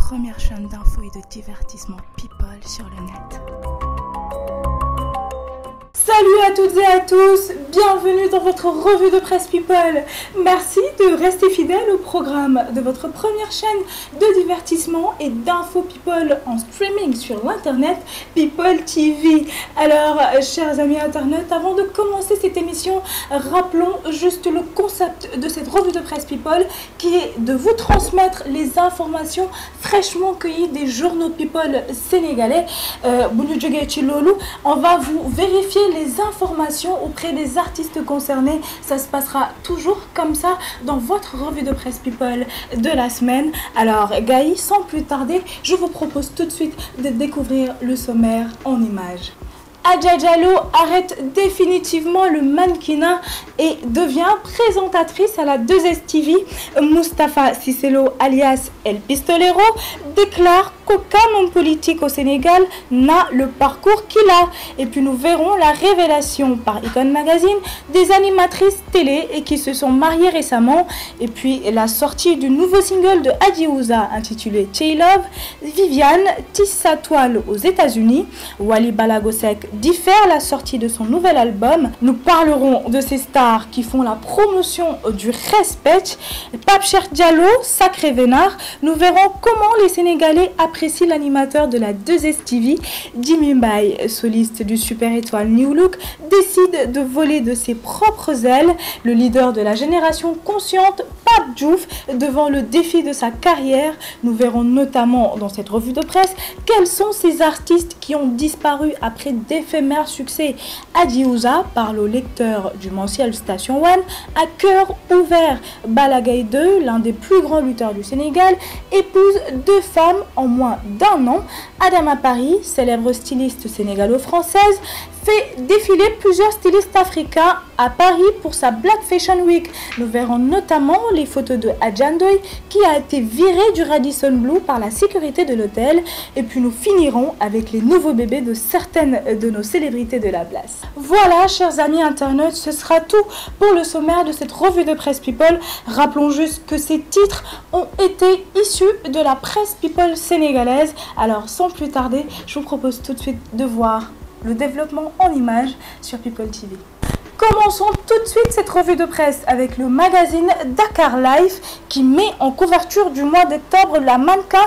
première chaîne d'infos et de divertissement people sur le net. Salut à toutes et à tous, bienvenue dans votre revue de presse People. Merci de rester fidèle au programme de votre première chaîne de divertissement et d'infos People en streaming sur l'internet People TV. Alors, chers amis internautes, avant de commencer cette émission, rappelons juste le concept de cette revue de presse People qui est de vous transmettre les informations fraîchement cueillies des journaux People sénégalais. On va vous vérifier les informations auprès des artistes concernés. Ça se passera toujours comme ça dans votre revue de presse People de la semaine. Alors Gaï, sans plus tarder, je vous propose tout de suite de découvrir le sommaire en images. Adja Diallo arrête définitivement le mannequinat et devient présentatrice à la 2STV. Moustapha Cisselo alias El Pistolero déclare qu'aucun homme politique au Sénégal n'a le parcours qu'il a. Et puis nous verrons la révélation par Icon Magazine des animatrices télé et qui se sont mariées récemment. Et puis la sortie du nouveau single de Adiouza intitulé J-Love. Viviane tisse sa toile aux États-Unis. Wally Balagosek diffère la sortie de son nouvel album. Nous parlerons de ces stars qui font la promotion du respect. Pape Cheikh Diallo, sacré vénard. Nous verrons comment les Sénégalais apprécient l'animateur de la 2STV. Jimmy Mbaye, soliste du Super Étoile New Look, décide de voler de ses propres ailes. Le leader de la génération consciente, Pape Diouf, devant le défi de sa carrière. Nous verrons notamment dans cette revue de presse quels sont ces artistes qui ont disparu après d'éphémères succès. Adiouza parle au lecteur du mensuel Station One à cœur ouvert. Balagaï 2, l'un des plus grands lutteurs du Sénégal, épouse 2 femmes en moins d'1 an. Adama Paris, célèbre styliste sénégalo-française, fait défiler plusieurs stylistes africains à Paris pour sa Black Fashion Week. Nous verrons notamment les photos de Adjandoy qui a été viré du Radisson Blu par la sécurité de l'hôtel. Et puis nous finirons avec les nouveaux bébés de certaines de nos célébrités de la place. Voilà, chers amis internautes, ce sera tout pour le sommaire de cette revue de presse People. Rappelons juste que ces titres ont été issus de la presse People sénégalaise. Alors sans plus tarder, je vous propose tout de suite de voir le développement en images sur People TV. Commençons tout de suite cette revue de presse avec le magazine Dakar Life qui met en couverture du mois d'octobre la mannequin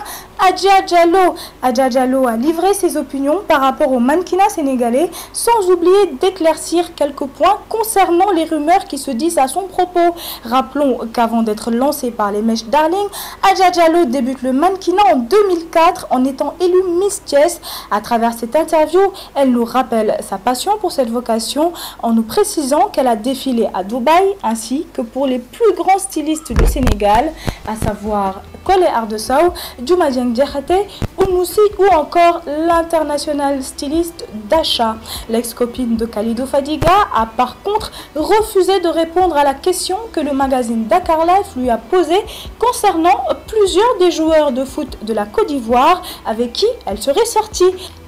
Adja Diallo. Adja Diallo a livré ses opinions par rapport au mannequinat sénégalais sans oublier d'éclaircir quelques points concernant les rumeurs qui se disent à son propos. Rappelons qu'avant d'être lancée par les Mèches Darling, Adja Diallo débute le mannequinat en 2004 en étant élue Miss Thiès. À travers cette interview, elle nous rappelle sa passion pour cette vocation en nous précisant qu'elle a défilé à Dubaï ainsi que pour les plus grands stylistes du Sénégal, à savoir Kole Ardessau, Djoumadien Diakhaté, Oumoussi ou encore l'international styliste Dacha. L'ex-copine de Khalidou Fadiga a par contre refusé de répondre à la question que le magazine Dakar Life lui a posée concernant plusieurs des joueurs de foot de la Côte d'Ivoire avec qui elle serait sortie.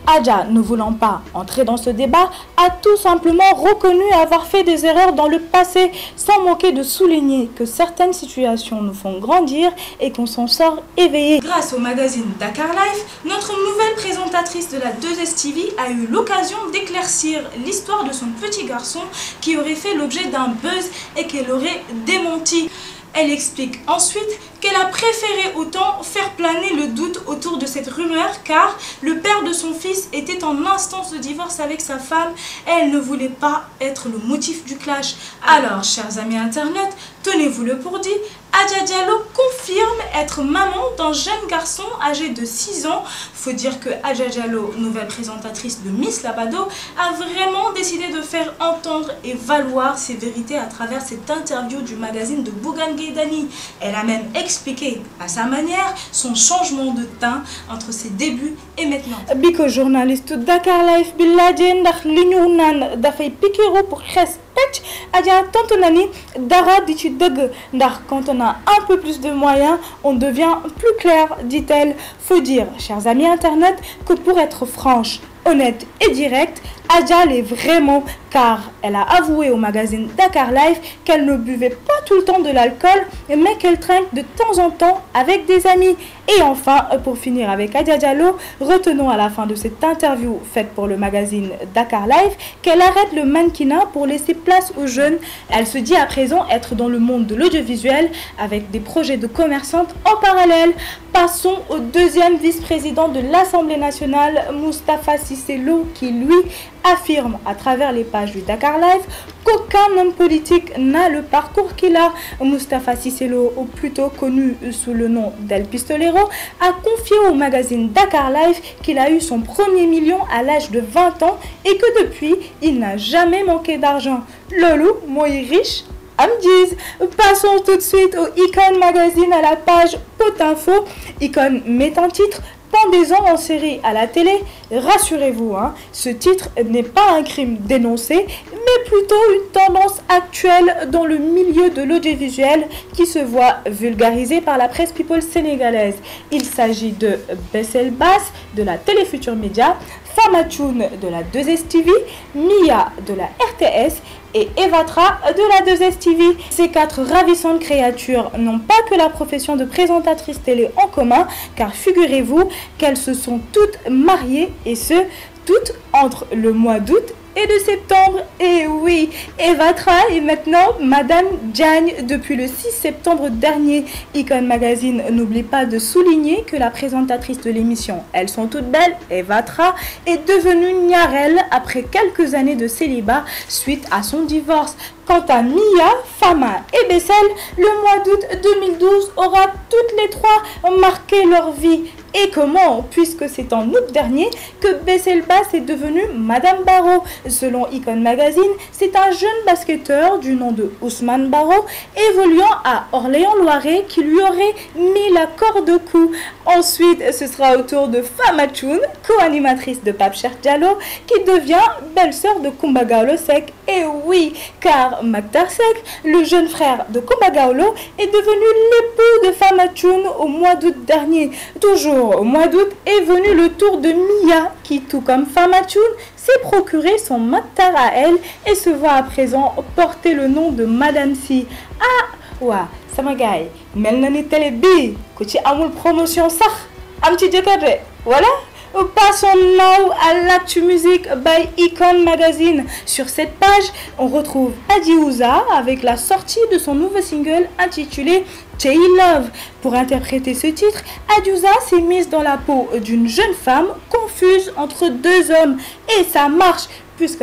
Adja, ne voulant pas entrer dans ce débat, a tout simplement reconnu avoir fait des erreurs dans le passé, sans manquer de souligner que certaines situations nous font grandir et qu'on s'en sort éveillé. Grâce au magazine Dakar Life, notre nouvelle présentatrice de la 2STV a eu l'occasion d'éclaircir l'histoire de son petit garçon qui aurait fait l'objet d'un buzz et qu'elle aurait démenti. Elle explique ensuite qu'elle a préféré autant faire planer le doute autour de cette rumeur car le père de son fils était en instance de divorce avec sa femme et elle ne voulait pas être le motif du clash. Alors, chers amis internautes, tenez-vous-le pour dit, Adja Diallo confirme être maman d'un jeune garçon âgé de 6 ans. Faut dire que Adja Diallo, nouvelle présentatrice de Miss Labado, a vraiment décidé de faire entendre et valoir ses vérités à travers cette interview du magazine de Bougane Gueye Dany. Elle a même expliqué à sa manière son changement de teint entre ses débuts et maintenant. Biko journaliste Dakar Life bi laajee ndax li ñu naan dafay pikiru pour xees pecc Adja tontu na ni dara di ci dëgg ndax quand on a un peu plus de moyens on devient plus clair, dit-elle. Faut dire, chers amis internautes, que pour être franche, honnête et directe, Adja l'est vraiment, car elle a avoué au magazine Dakar Live qu'elle ne buvait pas tout le temps de l'alcool, mais qu'elle trinque de temps en temps avec des amis. Et enfin, pour finir avec Adja Diallo, retenons à la fin de cette interview faite pour le magazine Dakar Live qu'elle arrête le mannequinat pour laisser place aux jeunes. Elle se dit à présent être dans le monde de l'audiovisuel avec des projets de commerçante en parallèle. Passons au deuxième vice-président de l'Assemblée nationale, Moustapha Cissé Lo, qui lui affirme à travers les pages du Dakar Live qu'aucun homme politique n'a le parcours qu'il a. Moustapha Cissé Lo, ou plutôt connu sous le nom d'El Pistolero, a confié au magazine Dakar Live qu'il a eu son premier million à l'âge de 20 ans et que depuis, il n'a jamais manqué d'argent. Lolo, moi riche, Amdiz. Passons tout de suite au Icon Magazine à la page Potinfo. Icon met un titre: pendaison en série à la télé. Rassurez-vous, ce titre n'est pas un crime dénoncé, mais plutôt une tendance actuelle dans le milieu de l'audiovisuel qui se voit vulgarisée par la presse people sénégalaise. Il s'agit de Bessel Bass de la Télé Futurs Médias, Famatoun de la 2STV, Mia de la RTS et Evatra de la 2STV. Ces quatre ravissantes créatures n'ont pas que la profession de présentatrice télé en commun, car figurez-vous qu'elles se sont toutes mariées, et ce, toutes entre le mois d'août et de septembre. Et oui, Evatra est maintenant Madame Diagne depuis le 6 septembre dernier. Icon Magazine n'oublie pas de souligner que la présentatrice de l'émission Elles sont toutes belles, Evatra, est devenue Niarelle après quelques années de célibat suite à son divorce. Quant à Mia, Fama et Bessel, le mois d'août 2012 aura toutes les trois marqué leur vie. Et comment? Puisque c'est en août dernier que Bessel Bass est devenue Madame Barreau. Selon Icon Magazine, c'est un jeune basketteur du nom de Ousmane Barreau, évoluant à Orléans-Loiret, qui lui aurait mis la corde au cou. Ensuite, ce sera au tour de Famatoun, co-animatrice de Pape Cheikh Diallo, qui devient belle-sœur de Kumba Gawlo Seck. Et oui, car Maktar Seck, le jeune frère de Kumba Gawlo, est devenu l'époux de Famatoun au mois d'août dernier. Toujours au mois d'août est venu le tour de Mia, qui, tout comme Famatoun, s'est procuré son Maktar à elle et se voit à présent porter le nom de Madame Si. Ah, ouais, sama gars, melna ni télé bi, ko ci amul promotion sax, am ci jëkkër de. Voilà. Passons now à l'actu musique by Icon Magazine. Sur cette page, on retrouve Adiouza avec la sortie de son nouveau single intitulé Jay Love. Pour interpréter ce titre, Adiouza s'est mise dans la peau d'une jeune femme confuse entre deux hommes. Et ça marche, puisque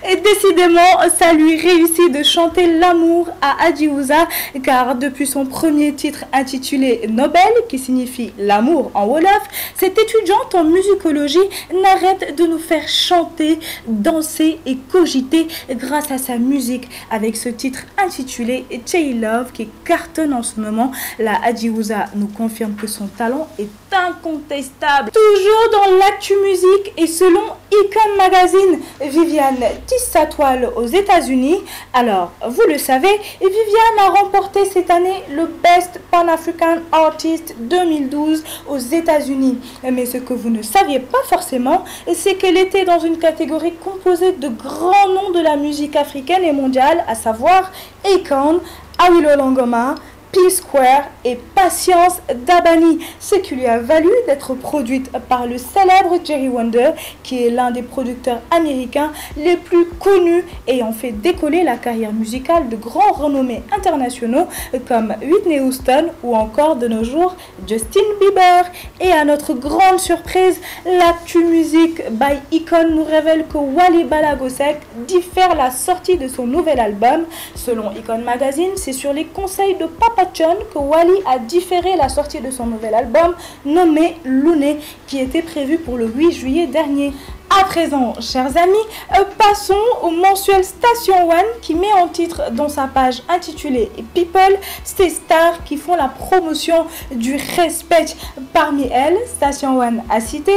et décidément ça lui réussit de chanter l'amour à Adiouza, car depuis son premier titre intitulé Nobel, qui signifie l'amour en Wolof, cette étudiante en musicologie n'arrête de nous faire chanter, danser et cogiter grâce à sa musique, avec ce titre intitulé Jay Love qui cartonne en ce moment. La Adiouza nous confirme que son talent est incontestable. Toujours dans l'actu musique et selon Icon Magazine, Viviane tisse sa toile aux États-Unis. Alors, vous le savez, Viviane a remporté cette année le Best Pan-African Artist 2012 aux États-Unis. Mais ce que vous ne saviez pas forcément, c'est qu'elle était dans une catégorie composée de grands noms de la musique africaine et mondiale, à savoir Akon, Awilo Longoma, P-Square et Patience Dabani, ce qui lui a valu d'être produite par le célèbre Jerry Wonder, qui est l'un des producteurs américains les plus connus, ayant fait décoller la carrière musicale de grands renommés internationaux comme Whitney Houston ou encore de nos jours Justin Bieber. Et à notre grande surprise, l'actu musique by Icon nous révèle que Wally Ballago Seck diffère la sortie de son nouvel album. Selon Icon Magazine, c'est sur les conseils de Papa John que Wally a différé la sortie de son nouvel album nommé Luné, qui était prévu pour le 8 juillet dernier. À présent, chers amis, passons au mensuel Station One qui met en titre dans sa page intitulée People ces stars qui font la promotion du respect. Parmi elles, Station One a cité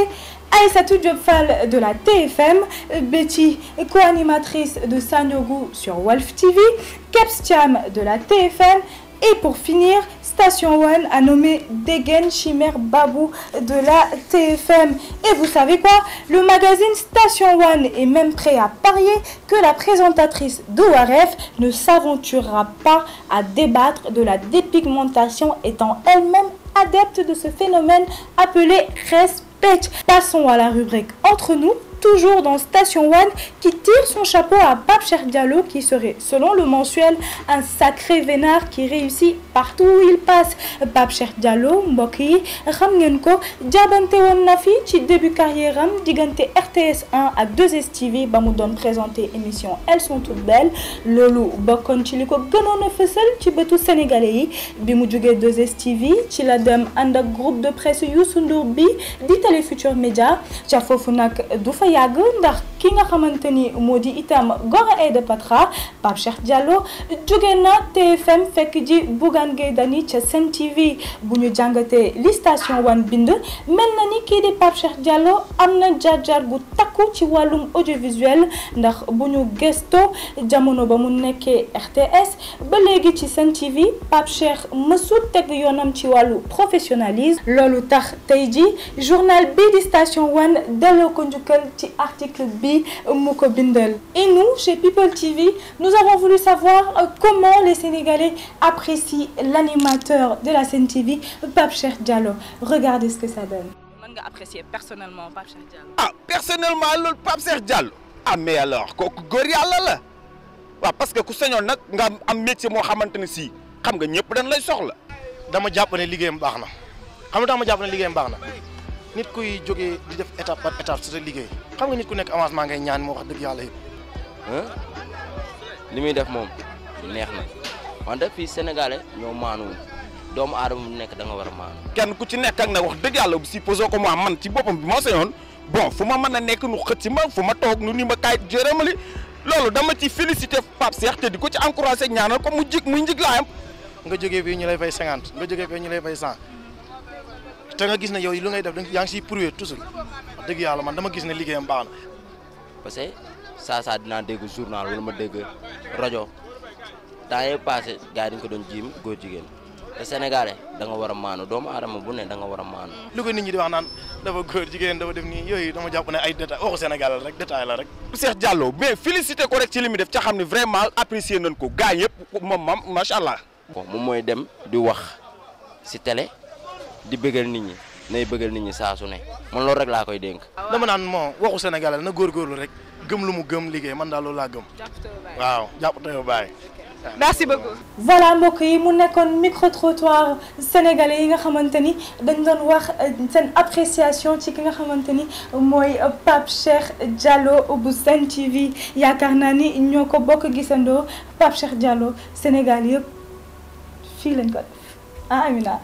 Aïssatou Diop Fall de la TFM, Betty, co-animatrice de Sanyogo sur Wolf TV, Kebs Thiam de la TFM Et pour finir, Station One a nommé Degen Chimère Babou de la TFM. Et vous savez quoi? Le magazine Station One est même prêt à parier que la présentatrice d'ORF ne s'aventurera pas à débattre de la dépigmentation, étant elle-même adepte de ce phénomène appelé respect. Passons à la rubrique Entre nous, toujours dans Station One, qui tire son chapeau à Pape Cheikh Diallo, qui serait, selon le mensuel, un sacré vénard qui réussit partout où il passe. Pape Cheikh Diallo, mbokk yi xam ngeen ko, jaabante woon na fi ci début carrière am diggante RTS 1 ak 2STV ba mu doon présenter émission Elles sont toutes belles. Loolu bokkoon ci li ko gënoon a fësal ci bëtu sénégalais yi. Bi mu jógee 2STV ci la dem ànd ak groupe de presse Youssou Ndour bi di Télé Futurs Médias. Ca foofu nag du fa yàgg ndax ki nga xamante ni moo di itam Gora Aïda Patra, Pape Cheikh Diallo jóge na TFM fekk ji Bougane Gueye Dany ca Sen TV. Bu ñu jàngatee li Station One bind, mel na ni kii di Pape Cheikh Diallo am na jaar-jaar gu takku ci wàllum audiovisuel ndax bu ñu gëstoo jamono ba mu nekkee RTS ba léegi ci Sen TV, Pape Cheikh mësul teg yoonam ci wàllu professionnalisme. Loolu tax tey ji journal bii di Station One delloo ko njukkal ci article bi mu ko bindal. Et nous, chez People TV, nous avons voulu savoir comment les Sénégalais apprécient l'animateur de la Sen TV, Pape Cheikh Diallo. Regardez ce que ça donne. Mën nga apprécier personnellement Pape Cheikh Diallo. Ah, personnellement loolu Pape Cheikh Diallo. Ah mais alors kooku góor yàlla la. Waaw parce que ku sañoon nag nga am métier moo xamante ne si xam nga ñëpp dañ lay soxla. dama jàpp ne liggéeyam baax na xam nga dama jàpp ne liggéeyam baax na nit kuy jógee di def étape par étape sa liggéey xam nga nit ku nekk avancement ngay ñaan moo wax dëgg yàlla yëpp. li muy def moom neex na wante fii sénégalais ñoo maanuwul doomu aadama bu nekk da nga war a maanu. Kenn ku ci nekk ak nag wax dëgg yàlla si posé ko moi man ci boppam bi moo sañoon bon fu ma mën a nekk nu xëcc ma fu ma toog nu ni ma kaay jërëmali loolu dama ci félicité Pape Cheikh te di ko ci encouragé ñaanal ko muy njiglaayam. nga jógee fii ñu lay fay 50 nga jógee fii ñu lay fay 100 te nga gis ne yow lu ngay def yaa ngi siy prouvé toujours wax dëgg yàlla man dama gis ne liggéeyam baax na. parce que saa dinaa dégg journal wala ma dégg rajo temps yii passé gars yi dañu ko doon jiim góor jigéen te sénégalais da nga war a maanu doomu aadama bu ne da nga war a maanu. lu ko nit ñi di wax naan dafa góor jigéen dafa def nii yooyu dama jàpp ne ay détail waxu Sénégal la rek détail la rek. Cheikh Diallo mais félicité ko rek ci li muy def ca xam ne vraiment apprécié nañ ko gars yëpp moom macha allah. bon moom mooy dem di wax si télé di bëggal nit ñi nay bëggal nit ñi saa su ne man loolu rek laa koy dénk. dama naan moo waxu Sénégal na góorgóorlu rek gëm lu mu gëm liggéey man daal loolu laa gëm. waaw jàpp te bàyyi. Merci beaucoup. Voilà mbokk yi mu nekkoon micro-trottoir sénégalais yi nga xamante ni dañ doon wax seen appréciation ci ki nga xamante ni mooy Pape Cheikh Diallo bu Sen TV. yaakaar naa ni ñoo ko bokk gisandoo Pape Cheikh Diallo Sénégal yëpp fii lañ ko def ah Amina.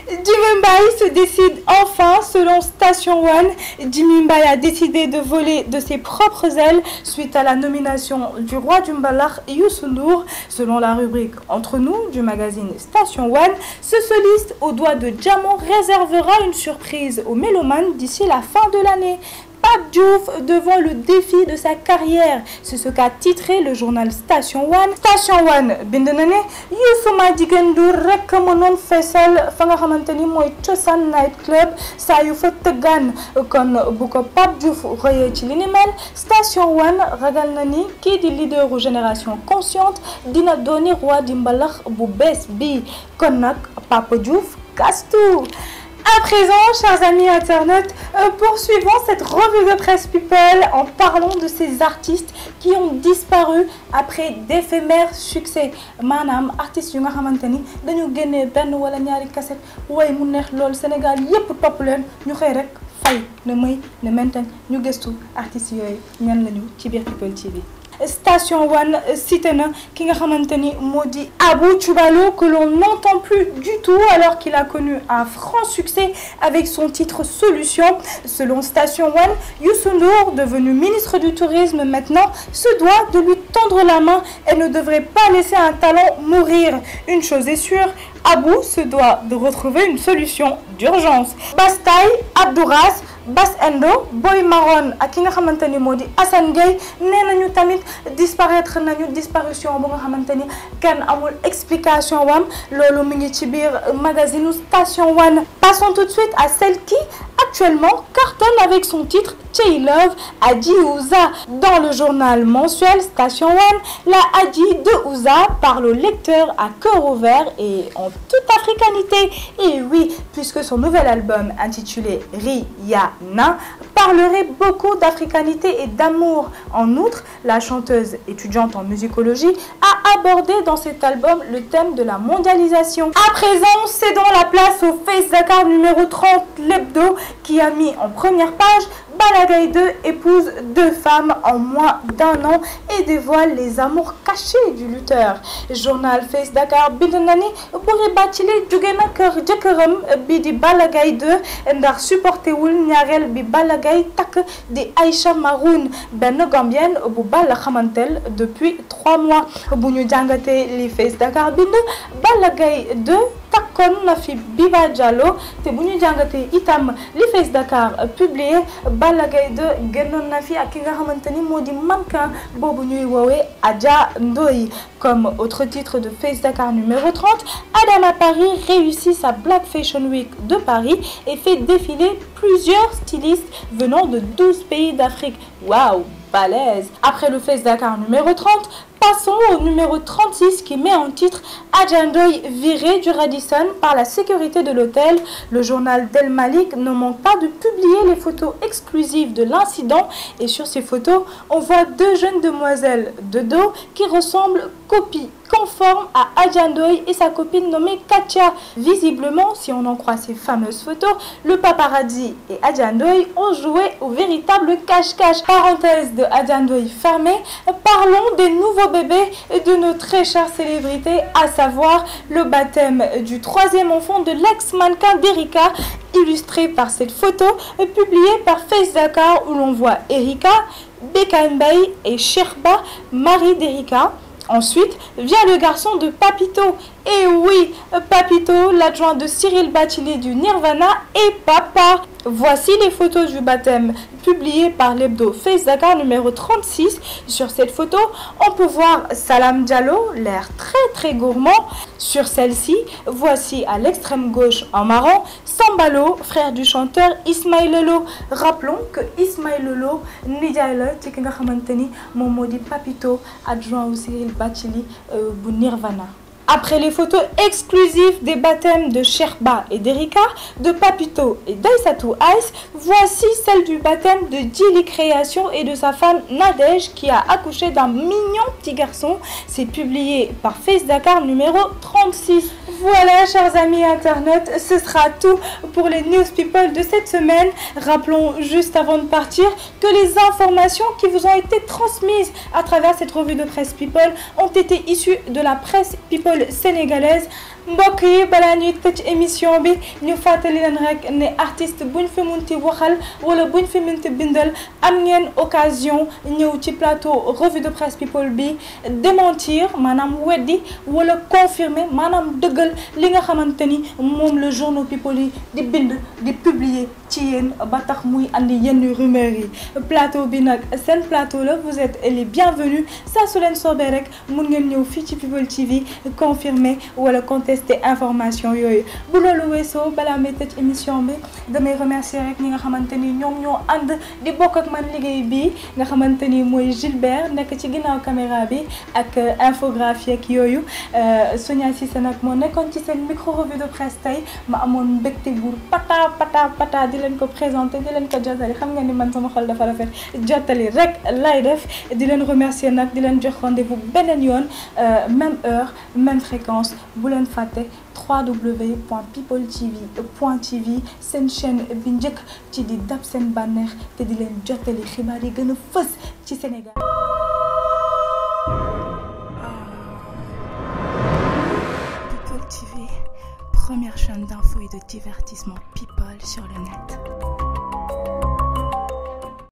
Jimmy Mbaye se décide enfin selon Station One. Jimmy Mbaye a décidé de voler de ses propres ailes suite à la nomination du roi du mbalax Youssou Ndour. Selon la rubrique Entre nous du magazine Station One, ce soliste au doigt de diamant réservera une surprise aux mélomanes d'ici la fin de l'année. Pape Diouf devant le défi de sa carrière, c'est ce qu'a titré le journal Station One. Station One bind na ne Youssou ma jigéen Ndour rek mënoon feesal fa nga xamante ni mooy Cosaan night club saa yu fa tëggaan kon bu ko Pape Diouf royee ci li ni mel Station One ragal na ni kii di leaderu génération consciente dina dooni roi di mbalax bu bees bi kon nag Papa Diouf casse tout. À présent, chers amis internautes, poursuivons cette revue de presse People en parlant de ces artistes qui ont disparu après d'éphémères succès. Maanaam artistes yu nga xamante ni dañu génnee benn wala ñaari cassette way mu neex lool Sénégal yépp topp leen ñu xëy rek fay ne may ne mentañ ñu gëstu artistes yooyu ñan lañu ci biir People TV. Station One cité na ki nga xamante ni moo di Abou Tchoubalo que l'on n'entend plus du tout alors qu'il a connu un franc succès avec son titre Solution. Selon Station One, Youssou Ndour, devenu ministre du Tourisme maintenant, se doit de lui tendre la main et ne devrait pas laisser un talent mourir. Une chose est sûre, Abou se doit de retrouver une solution d'urgence. Bastay, Abdouras, Bass Endo, Boy Maron ak ki nga xamanteni modi Assane Gueye nenañu tamit disparaître nañu disparition bu nga xamanteni kenn amul explication wam lolu mi ngi ci bir magazine Station One. Passons tout de suite à celle qui actuellement cartonne avec son titre Tchey Love, Adji Ouza. Dans le journal mensuel Station One, la Adji de Ouza parle au lecteur à cœur ouvert et en toute africanité. Et oui, puisque son nouvel album intitulé Rihanna parlerait beaucoup d'africanité et d'amour. En outre, la chanteuse étudiante en musicologie a abordé dans cet album le thème de la mondialisation. À présent, cédons la place au Face Dakar numéro 30, l'hebdo, qui a mis en première page Balla Gaye 2 épouse 2 femmes en moins d'1 an et dévoile les amours cachés du lutteur. Journal Face Dakar bind na ni Boury Bathily jóge na kër jëkkëram bi di Balla Gaye 2 ndax supporté wul ñaareel bi Balla Gaye takk di Aïcha Maroun, benn Gambienne bu Balla xamantel depuis 3 mois. Bu ñu jàngatee li Face Dakar bind, Balla Gaye 2 takkoon na fi Biba Diallo, te bu ñu jàngatee itam li Face Dakar publié, Balla Gaye 2 génnoon na fi ak ki nga xamanteni modi mannequin bobu ñuy woowee Adja Ndoye. Comme autre titre de Face Dakar numéro 30, Adama Paris réussit sa Black Fashion Week de Paris et fait défiler plusieurs stylistes venant de 12 pays d'Afrique. Waouh, balèze. Après le Face Dakar numéro 30, passons au numéro 36 qui met en titre Adja Ndoye viré du Radisson par la sécurité de l'hôtel. Le journal Del Malik ne manque pas de publier les photos exclusives de l'incident et sur ces photos, on voit 2 jeunes demoiselles de dos qui ressemblent copie conforme à Adja Ndoye et sa copine nommée Katia. Visiblement, si on en croit ces fameuses photos, le paparazzi et Adja Ndoye ont joué au véritable cache-cache. Parenthèse de Adja Ndoye fermée, parlons des nouveaux bébés de nos très chères célébrités, à savoir le baptême du 3e enfant de l'ex-mannequin d'Erika, illustré par cette photo publiée par Face Dakar où l'on voit Erika, Beka Mbaye et Sherba, mari d'Erika. Ensuite vient le garçon de Papito. Et oui, Papito, l'adjoint de Cyril Bathily du Nirvana, et papa. Voici les photos du baptême publiées par l'hebdo Face Dakar numéro 36. Sur cette photo, on peut voir Salam Diallo, l'air très gourmand. Sur celle-ci, voici à l'extrême gauche en marron, Sambalo, frère du chanteur Ismaël Lolo. Rappelons que Ismaël Lolo, nijaay la ci ki nga xamanteni mom modi Papito, adjoint au Cyril Bathily bu Nirvana. Après les photos exclusives des baptêmes de Sherba et d'Erika, de Papito et d'Aïssatou Ice, voici celle du baptême de Djily Création et de sa femme Nadège qui a accouché d'un mignon petit garçon. C'est publié par Face Dakar numéro 36. Voilà, chers amis internautes, ce sera tout pour les News People de cette semaine. Rappelons juste avant de partir que les informations qui vous ont été transmises à travers cette revue de presse People ont été issues de la presse People sénégalaise. mbokk yi balaa ñuy tëj émission bi ñu fàttali leen rek ne artiste buñ fi munti waxal wala buñ fi munti bindal am ngeen occasion ñëw ci plateau revue de presse People bi démentir maanaam weddi wala confirmer maanaam dëggal li nga xamante ni moom le journaux People yi di bind di publier ci yéen ba tax muy andi yenn rumeurs yi. Plateau bi nag seen plateau la, vous êtes les bienvenus. saa su leen soobee rek mun ngeen ñëw fii ci People TV confirmer wala contester information yooyu. Bu loolu weesoo balaa may tëj émission bi damay remercier rek ñi nga xamante ni ñoom ñoo ànd di bokk ak man liggéey bi nga xamante ni mooy Gilbert nekk ci ginnaaw caméra bi ak infographie ak yooyu. Sonia Cissé nag moo nekkoon ci seen micro revue de presse tey ma amoon mbégte bu pata di leen ko présenter di leen ko jottali xam nga ni man sama xol dafa rafet jottali rek lay def di leen remercier nag di leen jox rendez-vous beneen yoon même heure même fréquence bu leen fàtte www.peopletv.tv seen chaîne bi njëkk ci di dab seen bànneex te di leen jottali xibaar yi gën a fës ci Sénégal. People TV, première chaîne d'infos et de divertissement People sur le net.